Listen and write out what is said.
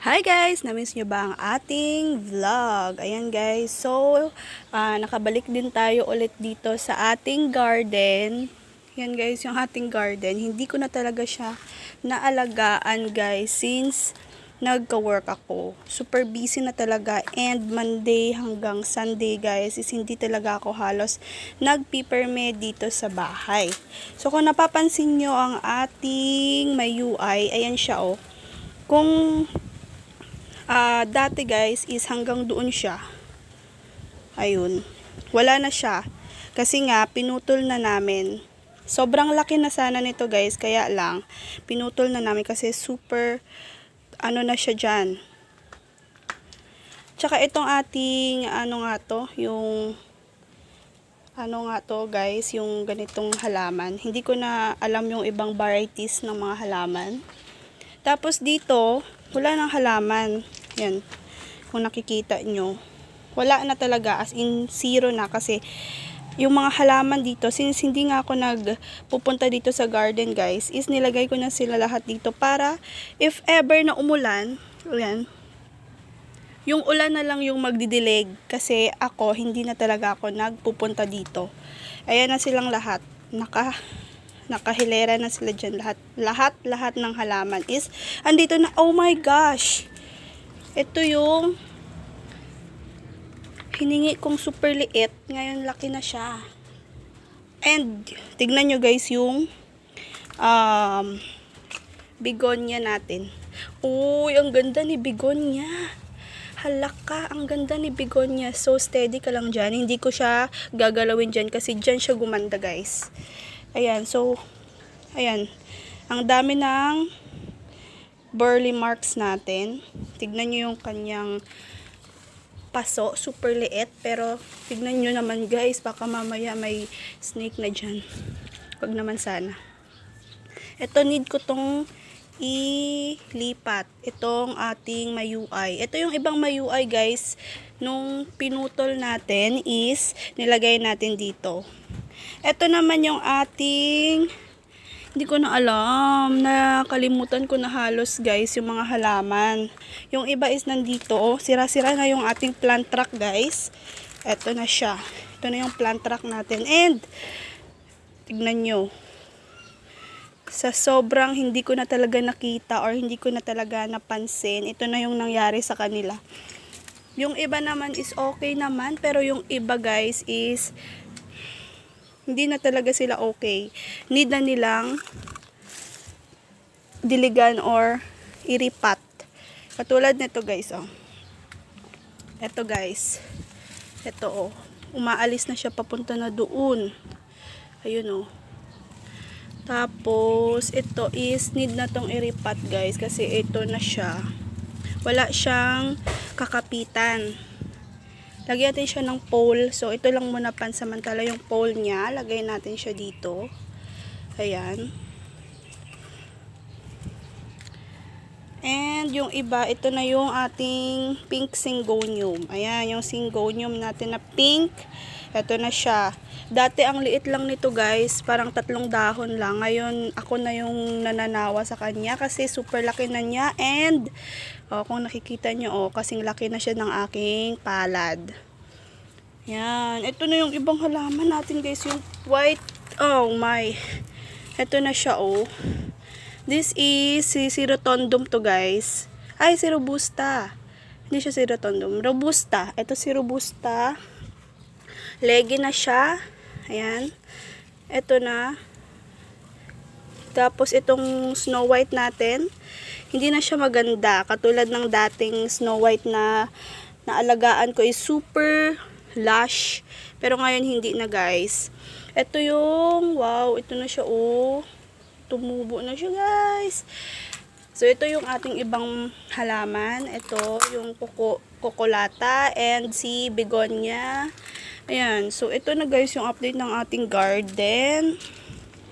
Hi guys! Namiss nyo ba ang ating vlog? Ayan guys, so nakabalik din tayo ulit dito sa ating garden. Yan guys, yung ating garden. Hindi ko na talaga siya naalagaan guys since nagka-work ako. Super busy na talaga, and Monday hanggang Sunday guys is hindi talaga ako halos nagpiperme dito sa bahay. So kung napapansin nyo ang ating may UI, ayan siya oh. Kung dati guys is hanggang doon siya. Ayun. Wala na siya. Kasi nga, pinutol na namin. Sobrang laki na sana nito guys. Kaya lang, pinutol na namin kasi super, ano na siya dyan. Tsaka itong ating, guys, yung ganitong halaman. Hindi ko na alam yung ibang varieties ng mga halaman. Tapos dito, wala nang halaman. Yan. Kung nakikita nyo. Wala na talaga. As in, zero na. Kasi, yung mga halaman dito, since hindi nga ako nagpupunta dito sa garden, guys, is nilagay ko na sila lahat dito para, if ever na umulan, yan, yung ulan na lang yung magdidilig. Kasi ako, hindi na talaga ako nagpupunta dito. Ayan na silang lahat. Nakahilera na sila dyan. Lahat ng halaman is andito na. Oh my gosh, ito yung hiningi kong super liit, ngayon laki na siya. And tignan nyo guys yung begonia natin. Uy, ang ganda ni begonia. Halaka, ang ganda ni begonia. So steady ka lang dyan, hindi ko siya gagalawin dyan kasi dyan siya gumanda guys. Ayan, so, ayan. Ang dami ng burly marks natin. Tignan nyo yung kanyang paso. Super liit. Pero, tignan nyo naman guys. Baka mamaya may snake na dyan. Wag naman sana. Ito, need ko tong ilipat. Itong ating mayuay. Ito yung ibang mayuay guys. Nung pinutol natin is nilagay natin dito. Ito naman yung ating, hindi ko na alam, nakalimutan ko na halos guys yung mga halaman. Yung iba is nandito, oh, sira-sira na yung ating plant truck guys. Ito na siya. Ito na yung plant truck natin. And, tignan nyo. Sa sobrang hindi ko na talaga nakita or hindi ko na talaga napansin, ito na yung nangyari sa kanila. Yung iba naman is okay naman, pero yung iba guys is hindi na talaga sila okay. Need na nilang diligan or iripat. Katulad nito guys, oh. Ito guys. Ito, oh. Umaalis na siya papunta na doon. Ayun, oh. Tapos, ito is need na tong iripat guys. Kasi ito na siya. Wala siyang kakapitan. Lagyan natin siya ng pole. So, ito lang muna pansamantala yung pole niya. Lagay natin siya dito. Ayan. And, yung iba, ito na yung ating pink syngonium. Ayan, yung syngonium natin na pink. Ito na siya. Dati, ang liit lang nito guys. Parang 3 dahon lang. Ngayon, ako na yung nananawa sa kanya. Kasi super laki na niya. And, oh, kung nakikita nyo, oh, kasing laki na siya ng aking palad. Yan. Ito na yung ibang halaman natin guys. Yung white. Oh my. Ito na siya, oh. This is si rotundum to guys. Ay, si robusta. Hindi siya si rotundum. Robusta. Ito si robusta. Leggy na siya. Ayan. Ito na. Tapos itong Snow White natin, hindi na siya maganda. Katulad ng dating Snow White na naalagaan ko is super lush. Pero ngayon hindi na guys. Ito yung, wow, ito na siya, oh. Tumubo na siya guys. So ito yung ating ibang halaman. Ito yung kokolata and si begonia. Ayan. So ito na guys yung update ng ating garden.